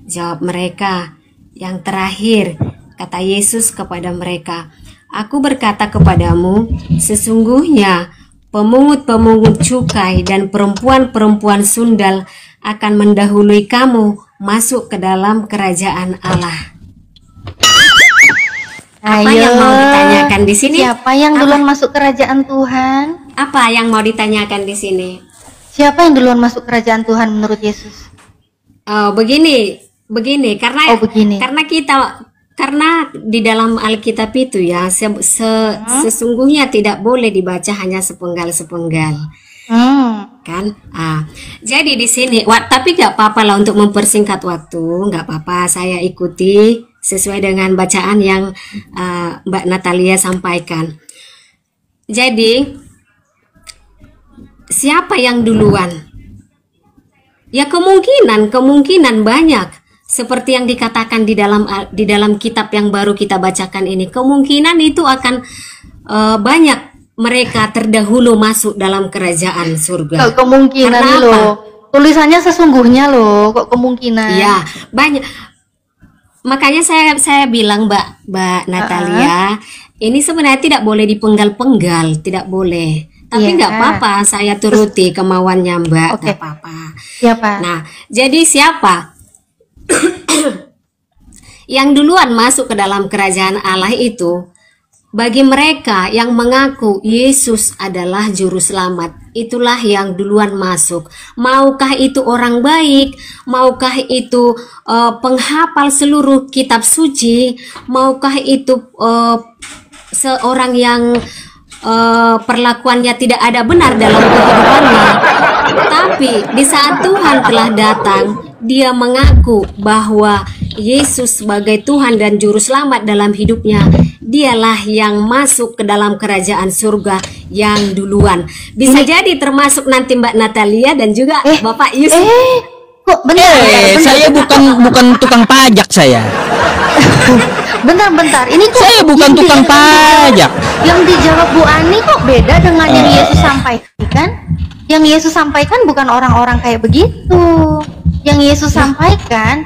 Jawab mereka, yang terakhir. Kata Yesus kepada mereka, Aku berkata kepadamu, sesungguhnya pemungut-pemungut cukai dan perempuan-perempuan sundal akan mendahului kamu masuk ke dalam kerajaan Allah. Apa yang mau ditanyakan di sini? Siapa yang duluan masuk kerajaan Tuhan? Apa yang mau ditanyakan di sini? Siapa yang duluan masuk kerajaan Tuhan menurut Yesus? Oh, begini, karena begini. karena di dalam Alkitab itu ya sesungguhnya tidak boleh dibaca hanya sepenggal-sepenggal. Kan? Jadi di sini, tapi nggak apa-apa lah untuk mempersingkat waktu, nggak apa-apa. Saya ikuti sesuai dengan bacaan yang Mbak Natalia sampaikan. Jadi siapa yang duluan? Ya kemungkinan banyak. Seperti yang dikatakan di dalam kitab yang baru kita bacakan ini, kemungkinan itu akan banyak mereka terdahulu masuk dalam kerajaan surga. Kok kemungkinan Karena nih apa? loh. Tulisannya sesungguhnya loh, kok kemungkinan? Ya, banyak. Makanya saya bilang Mbak Natalia, ini sebenarnya tidak boleh dipenggal-penggal, tidak boleh. Tapi Iya. nggak apa-apa, saya turuti kemauannya Mbak, Oke. nggak apa-apa. Siapa? Nah, jadi siapa yang duluan masuk ke dalam kerajaan Allah itu? Bagi mereka yang mengaku Yesus adalah juru selamat, itulah yang duluan masuk. Maukah itu orang baik, maukah itu penghafal seluruh kitab suci, maukah itu seorang yang perlakuannya tidak ada benar dalam kehidupannya. Tapi di saat Tuhan telah datang, dia mengaku bahwa Yesus sebagai Tuhan dan Juru Selamat dalam hidupnya, dialah yang masuk ke dalam kerajaan surga yang duluan. Bisa jadi termasuk nanti Mbak Natalia dan juga Bapak Yusuf. Kok bentar? Saya bukan tukang pajak saya. Bentar. Ini kok Saya bukan yang tukang pajak. Yang dijawab Bu Ani kok beda dengan yang Yesus sampaikan? Yang Yesus sampaikan bukan orang-orang kayak begitu. Yang Yesus sampaikan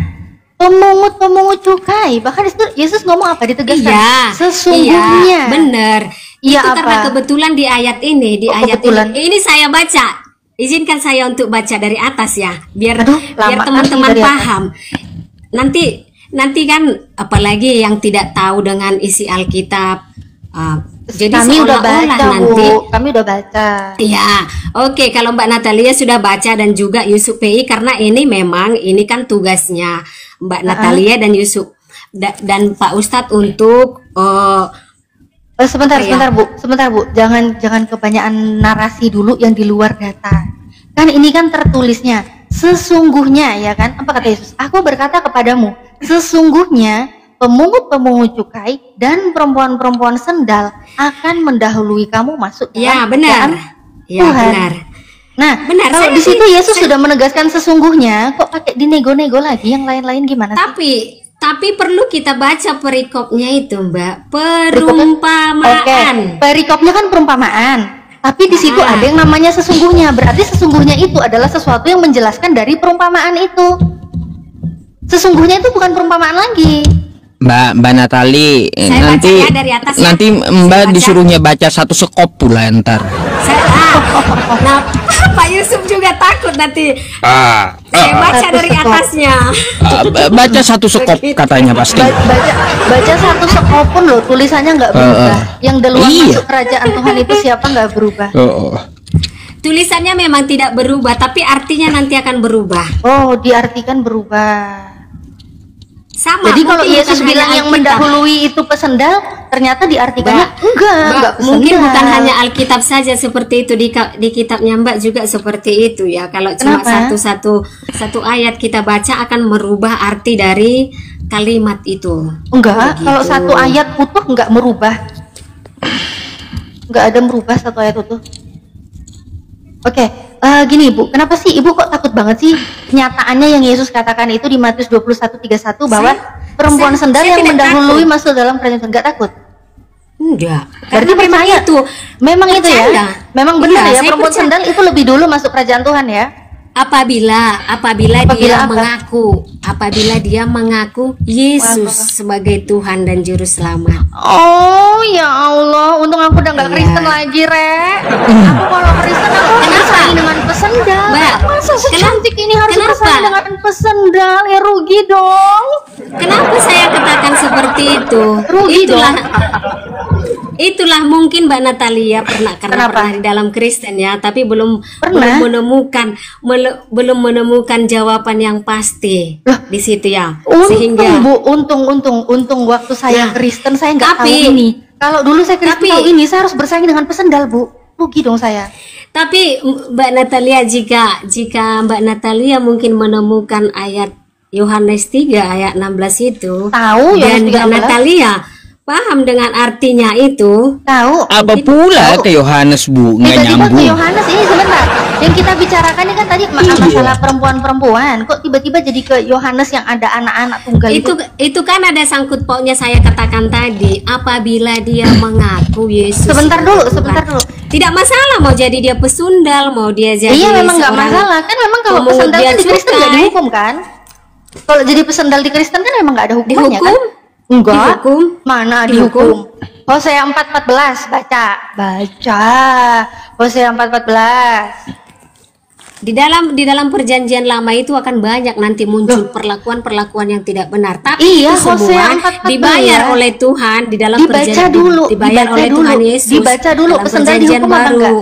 pemungut cukai. Bahkan itu Yesus ngomong apa, ditegaskan? Iya, Sesungguhnya. iya, benar. Iya, Itu karena apa? kebetulan di ayat ini, Kebetulan. ini saya baca. Izinkan saya untuk baca dari atas ya, biar Aduh, biar lama teman-teman kali dari atas. paham. Nanti kan apalagi yang tidak tahu dengan isi Alkitab. Jadi Kami udah seolah-olah baca, nanti. Bu. Kami udah baca. Iya, oke. Kalau Mbak Natalia sudah baca dan juga Yusuf PI, karena ini memang ini kan tugasnya Mbak Natalia dan Yusuf dan Pak Ustadz untuk sebentar Iya. sebentar Bu, jangan kebanyakan narasi dulu yang di luar data. Kan ini kan tertulisnya sesungguhnya, ya kan? Apa kata Yesus? Aku berkata kepadamu, sesungguhnya pemungut-pemungut cukai dan perempuan-perempuan sendal akan mendahului kamu masuk ya dalam benar, kerajaan ya Tuhan. benar. Nah, Benar, kalau saya di situ sih- Yesus sudah menegaskan sesungguhnya, kok pakai dinego-nego lagi yang lain-lain gimana sih? Tapi perlu kita baca perikopnya itu, Mbak. Oke, Perumpamaan. perikopnya kan perumpamaan. Tapi di situ Ah. ada yang namanya sesungguhnya. Berarti sesungguhnya itu adalah sesuatu yang menjelaskan dari perumpamaan itu. Sesungguhnya itu bukan perumpamaan lagi. Mbak Natali, Saya nanti baca ya dari atas ya. nanti Saya Mbak baca. disuruhnya baca satu sekop pula ntar. Nah, Pak Yusuf juga takut nanti. Saya baca Satu dari sekop. atasnya. Baca satu sekop Begitu. katanya pasti. Baca satu sekopun loh, tulisannya nggak berubah. Yang duluan Iya. masuk kerajaan Tuhan itu siapa nggak berubah. Oh. Tulisannya memang tidak berubah, tapi artinya nanti akan berubah. Oh, diartikan berubah. Sama. Jadi kalau mungkin Yesus bukan bilang hanya yang Alkitab. mendahului itu pesendal, ternyata diartikannya Mbak, enggak mungkin pesendal. bukan hanya Alkitab saja seperti itu, di kitabnya Mbak juga seperti itu ya. Kalau cuma Kenapa? satu ayat kita baca akan merubah arti dari kalimat itu. Enggak, Begitu. kalau satu ayat utuh enggak merubah. Enggak ada merubah satu ayat utuh. Oke, gini Ibu, kenapa sih Ibu kok takut banget sih kenyataannya yang Yesus katakan itu di Matius 21:31 bahwa perempuan saya sendal yang tidak mendahului takut. masuk dalam kerajaan Tuhan? Enggak takut? Enggak. Berarti Karena memang percaya itu. Memang itu ya? Percaya. Memang benar Iya, ya, saya perempuan percaya. sendal itu lebih dulu masuk kerajaan Tuhan ya? Apabila Apabila dia apa? apabila dia mengaku Yesus sebagai Tuhan dan Juru Selamat. Oh ya Allah, untung aku udah nggak Iya. Kristen lagi, Re. Aku kalau Kristen aku harus Kenapa? bersaing dengan pesendal. Mbak, Masa secantik ini harus kenapa? bersaing dengan pesendal? Ya rugi dong. Kenapa saya katakan seperti itu? Rugi Itulah mungkin Mbak Natalia karena Kenapa? pernah di dalam Kristen ya, tapi belum Pernah? belum menemukan jawaban yang pasti Loh, di situ ya. Untung Sehingga Bu, untung waktu saya Ya, Kristen saya nggak tahu tapi- ini. Kalau dulu saya Kristen tapi- tahu ini, saya harus bersaing dengan pesendal, Bu. Rugi dong saya. Tapi Mbak Natalia, jika Mbak Natalia mungkin menemukan ayat Yohanes 3 ayat 16 itu, Tahu dan Yohanes 3 Mbak Natalia paham dengan artinya itu, Tahu. Apa pula ke Yohanes Bu? Nggak Tiba-tiba ke nyambung. Yohanes ini sebentar. Yang kita bicarakan ini kan tadi masalah perempuan-perempuan. Kok tiba-tiba jadi ke Yohanes yang ada anak-anak tunggal itu kan ada sangkut pautnya saya katakan tadi, apabila dia mengaku Yesus. Sebentar dulu, Tuhan. sebentar dulu. Tidak masalah mau jadi dia pesundal, mau dia jadi Iya memang nggak seorang masalah kan, memang kalau pemungut pesendal bea kan di Kristen nggak cukai. dihukum kan? Kalau jadi pesendal di Kristen kan memang nggak ada hukumannya Dihukum? kan? Enggak. Dihukum? Mana Dihukum? dihukum? Hosea 4:14 baca. Hosea 4:14. Di dalam perjanjian lama itu akan banyak nanti muncul perlakuan-perlakuan yang tidak benar. Tapi Iya, itu semua Hosea 4:14. dibayar oleh Tuhan di dalam Dibaca perjanjian dulu, dibayar dibaca oleh dulu, Tuhan Yesus. dibaca dulu, dalam pesendal perjanjian dihukum apa baru. enggak?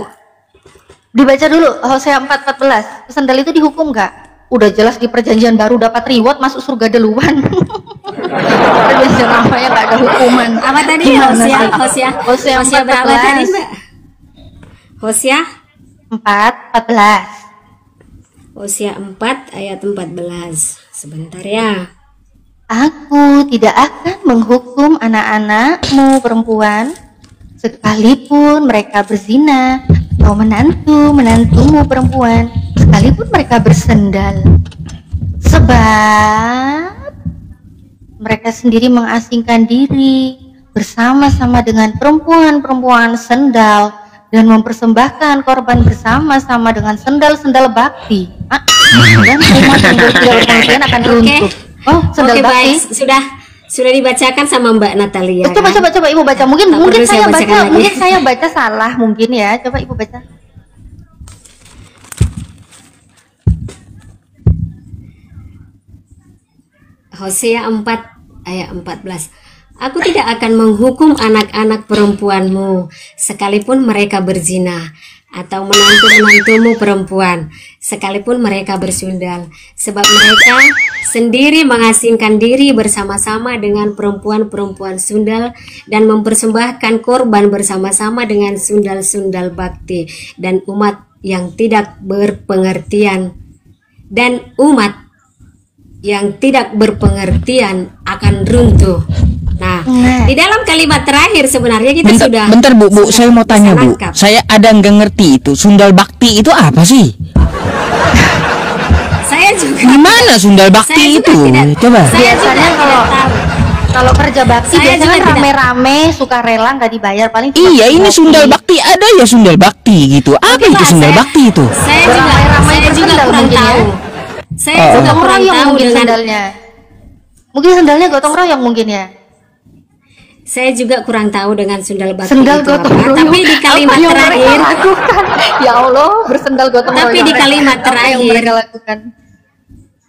Dibaca dulu Hosea 4:14. Pesendal itu dihukum nggak? Udah jelas di perjanjian baru dapat reward masuk surga duluan. Perjanjian lamanya nggak ada hukuman. Apa tadi Gimana Hosea? sih? Hosea berapa 4:14. tadi, Mbak? Hosea 4:14. Hosea 4 ayat 14. Sebentar ya. Aku tidak akan menghukum anak-anakmu perempuan sekalipun mereka berzina, atau menantumu perempuan sekalipun mereka bersendal, sebab mereka sendiri mengasingkan diri bersama-sama dengan perempuan-perempuan sendal dan mempersembahkan korban bersama-sama dengan sendal-sendal bakti. Dan umat yang tidak berpengertian akan runtuh. Oh, sendal Oke, bakti. baik. Sudah dibacakan sama Mbak Natalia. Coba kan? Ibu baca. Mungkin Tak perlu saya saya bacakan baca, lagi. mungkin saya baca salah mungkin ya. Coba Ibu baca. Hosea 4 ayat 14. Aku tidak akan menghukum anak-anak perempuanmu sekalipun mereka berzina. atau menantu-menantumu perempuan, sekalipun mereka bersundal, sebab mereka sendiri mengasingkan diri bersama-sama dengan perempuan-perempuan sundal dan mempersembahkan korban bersama-sama dengan sundal-sundal bakti, dan umat yang tidak berpengertian akan runtuh. Nah, di dalam kalimat terakhir sebenarnya kita sudah. Bentar Bu, saya mau tanya Bu. nangkap. Saya ada nggak ngerti itu sundal bakti itu apa sih? Saya juga. Gimana sundal bakti Saya juga itu? tidak- Coba. Saya juga Biasanya tidak tahu. Kalau kerja bakti Saya biasanya juga kan tidak- rame-rame, sukarela, nggak dibayar, paling cuma Iya, ini kopi. sundal bakti, ada ya sundal bakti gitu. Apa Oke, itu Pak, sundal saya- bakti itu? Saya juga Beramai-ramai kurang bersendal tahu. mungkin ya. Saya Oh. juga Gotong kurang royong tahu mungkin dengan. sendalnya. Mungkin sendalnya gotong royong mungkin ya. Saya juga kurang tahu dengan sundal bakti Sendal itu gotong apa. royong. Tapi di kalimat Apa yang terakhir, mereka lakukan? Ya Allah, bersendal gotong Tapi royong. di kalimat Apa yang terakhir- mereka lakukan?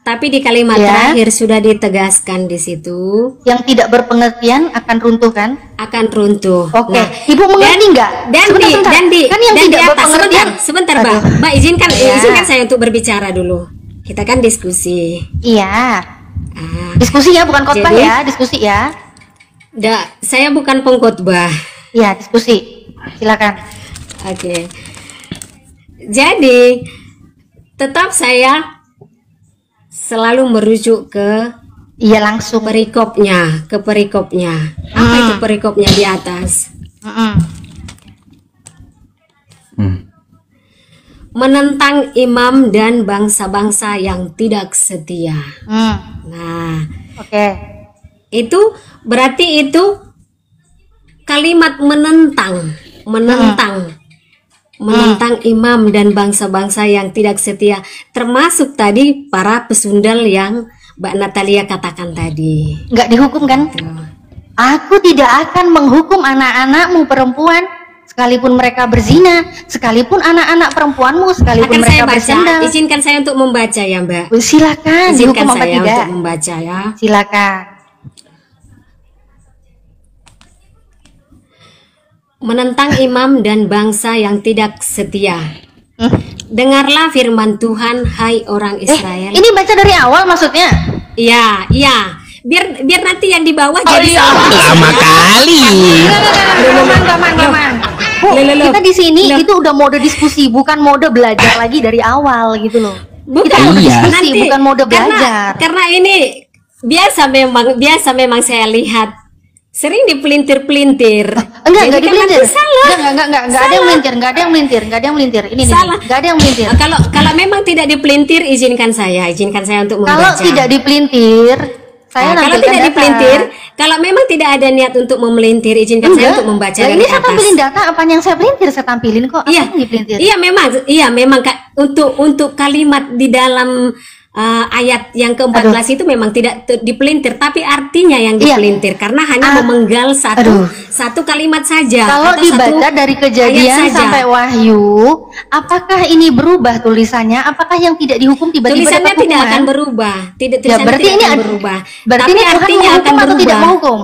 tapi di kalimat Ya. terakhir sudah ditegaskan di situ Yang tidak berpengertian akan runtuh kan? akan runtuh. Oke, Nah, Ibu mengerti nggak? Dan Sebentar, di, sebentar. dan di, Kan yang dan tidak di atas berpengertian. sebentar, Aduh. Mbak, izinkan Ya. saya untuk berbicara dulu. Kita kan diskusi. Iya. Ah, Diskusi ya, bukan khotbah Jadi- ya, diskusi ya. saya bukan pengkhotbah. Iya, diskusi. Silakan. Oke. Jadi tetap saya selalu merujuk ke Iya langsung. perikopnya. Apa itu perikopnya di atas? Mm-mm. Menentang imam dan bangsa-bangsa yang tidak setia. Hmm. Nah, Oke. itu berarti itu kalimat menentang imam dan bangsa-bangsa yang tidak setia, termasuk tadi para pesundal yang Mbak Natalia katakan tadi. Nggak dihukum kan? Aku tidak akan menghukum anak-anakmu perempuan, sekalipun mereka berzina, sekalipun anak-anak perempuanmu, sekalipun Akan saya mereka baca. bersandal. Izinkan saya untuk membaca ya, Mbak. Silakan. Izinkan Dihukum apa saya tidak? untuk membaca ya. Silakan. Menentang imam dan bangsa yang tidak setia. Dengarlah firman Tuhan, hai orang Israel. Ini baca dari awal maksudnya? Iya, iya. Biar nanti yang di bawah jadi iya. sama. Lama kali. Gaman. Bu, Loh, loh, loh. kita di sini Loh. itu udah mode diskusi, bukan mode belajar lagi dari awal gitu loh. Bukan, Kita mode Iya. diskusi, bukan mode belajar. Karena ini biasa memang saya lihat sering dipelintir-pelintir. Enggak Jadi kan dipelintir. nanti salah. Enggak ada yang melintir, enggak ada yang melintir. Ini nih, Salah. enggak ada yang melintir. Kalau memang tidak dipelintir, izinkan saya untuk Kalau membaca. tidak dipelintir, saya Nah, kalau nampilkan tidak data. dipelintir, kalau memang tidak ada niat untuk memelintir, izinkan saya untuk membaca Lah, dari ini saya atas. tampilin data, apa yang saya pelintir saya tampilin kok. Apa Iya, yang dipelintir? iya memang Kak, untuk kalimat di dalam ayat yang ke-14 itu memang tidak dipelintir, tapi artinya yang Iya. dipelintir karena hanya memenggal Aduh. satu kalimat saja. Kalau atau dibaca satu dari ayat kejadian saja. sampai wahyu, apakah ini berubah tulisannya? Apakah yang tidak dihukum tiba-tiba Tulisannya dapat tidak hukuman? akan berubah. Ya, Tulisannya berarti tidak ini akan berubah. Berarti Tapi ini Tuhan artinya menghukum akan atau tidak berubah. menghukum?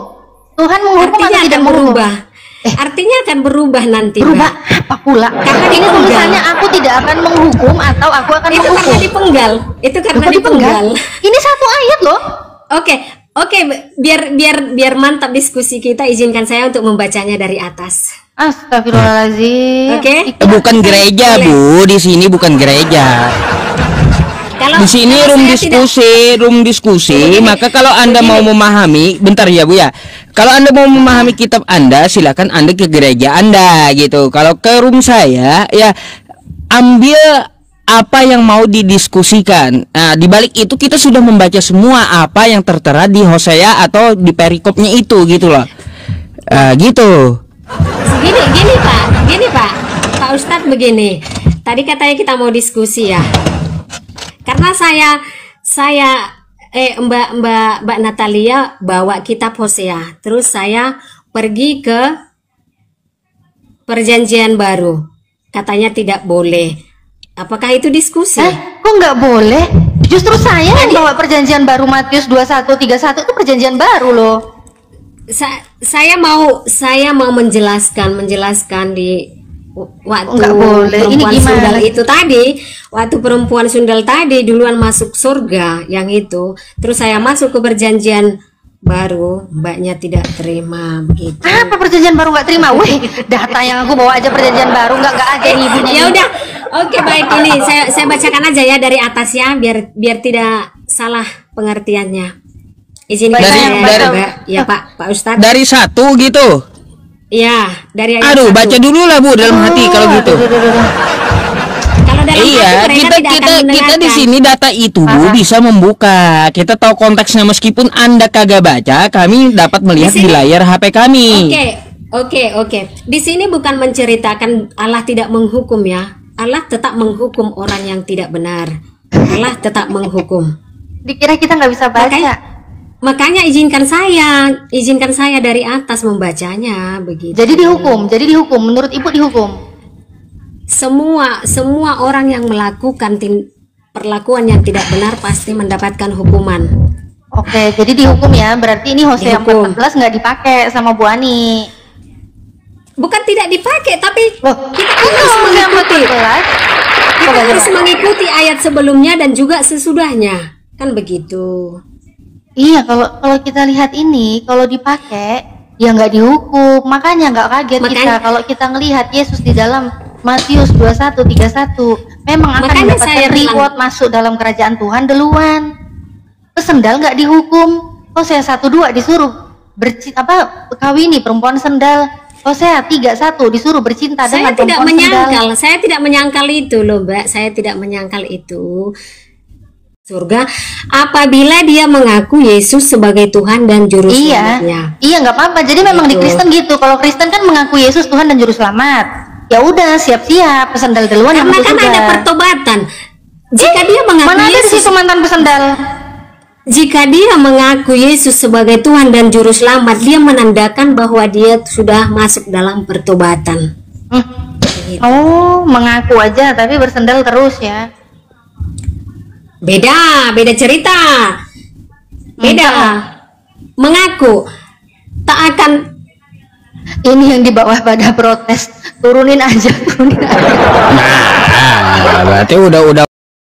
Tuhan menghukum Artinya atau tidak akan menghukum? berubah. Artinya akan berubah nanti. Berubah Mbak. apa pula? Karena Ini dipenggal. tulisannya aku tidak akan menghukum atau aku akan Itu menghukum. karena dipenggal. Itu karena Kok dipenggal. Ini satu ayat loh. Oke, biar mantap diskusi kita, izinkan saya untuk membacanya dari atas. Astagfirullahaladzim. Oke. Bukan gereja, Bu. Di sini bukan gereja. Kalau Di sini kalau room saya diskusi. Begini, Maka kalau Anda mau memahami, bentar ya Bu ya. Kalau Anda mau memahami kitab Anda, silakan Anda ke gereja Anda gitu. Kalau ke room saya, ya ambil apa yang mau didiskusikan. Nah, di balik itu kita sudah membaca semua apa yang tertera di Hosea atau di perikopnya itu gitu loh. Gitu. Gini Pak Ustadz begini. Tadi katanya kita mau diskusi ya. Karena Mbak Natalia bawa kitab Hosea, terus saya pergi ke Perjanjian Baru. Katanya tidak boleh. Apakah itu diskusi? Kok nggak boleh? Justru saya yang bawa perjanjian baru Matius 21:31 itu perjanjian baru loh. Saya mau menjelaskan di waktu Nggak boleh. Ini perempuan gimana? sundal itu tadi, waktu perempuan sundal tadi duluan masuk surga yang itu, terus saya masuk ke perjanjian baru, mbaknya tidak terima begitu. Apa perjanjian baru nggak terima? Wih, data yang aku bawa aja perjanjian baru nggak ada ibunya. Ya udah, oke baik, ini saya bacakan aja ya dari atas ya, biar tidak salah pengertiannya. Izinkan saya Mbak. Ya Pak Ustadz. Dari 1 gitu. Ya, dari ayat Aduh, 1. baca dulu lah Bu dalam hati kalau gitu. Kalau dalam Iya, hati mereka kita tidak akan kita di mendengarkan. sini data itu Bu bisa membuka. Kita tahu konteksnya meskipun Anda kagak baca, kami dapat melihat di layar HP kami. Oke. Di sini bukan menceritakan Allah tidak menghukum ya. Allah tetap menghukum orang yang tidak benar. Allah tetap menghukum. Dikira kita nggak bisa baca. Makanya izinkan saya dari atas membacanya begitu. Jadi dihukum. Menurut Ibu dihukum. Semua orang yang melakukan perlakuan yang tidak benar pasti mendapatkan hukuman. Oke, jadi dihukum ya. Berarti ini Hosea Dihukum. 14 nggak dipakai sama Bu Ani. Bukan tidak dipakai, tapi Loh, kita ini harus Hosea mengikuti. 14. Kita harus mengikuti ayat sebelumnya dan juga sesudahnya. Kan begitu. Iya, kalau kita lihat ini, kalau dipakai ya nggak dihukum. Makanya nggak kaget kita kalau kita ngelihat Yesus di dalam Matius 21:31 memang akan Makanya mendapatkan saya bilang, reward masuk dalam kerajaan Tuhan duluan. Terus sendal nggak dihukum. Hosea 1:2 disuruh kawini perempuan sendal. Hosea 3:1 disuruh bercinta dengan perempuan sendal. Saya tidak menyangkal itu loh Mbak. Saya tidak menyangkal itu. Surga apabila dia mengaku Yesus sebagai Tuhan dan juru selamatnya. Iya nggak apa-apa. Jadi memang di Kristen gitu. Kalau Kristen kan mengaku Yesus Tuhan dan juru selamat. Ya udah siap-siap pesendal duluan yang Karena masuk kan surga. ada pertobatan. Jika dia mengaku Mana ada di Yesus, situ mantan pesendal? jika dia mengaku Yesus sebagai Tuhan dan juru selamat, dia menandakan bahwa dia sudah masuk dalam pertobatan. Gitu. Oh, mengaku aja tapi bersendal terus ya. Beda cerita. Beda. Mengaku tak akan. Ini yang di bawah pada protes. Turunin aja. Nah, berarti udah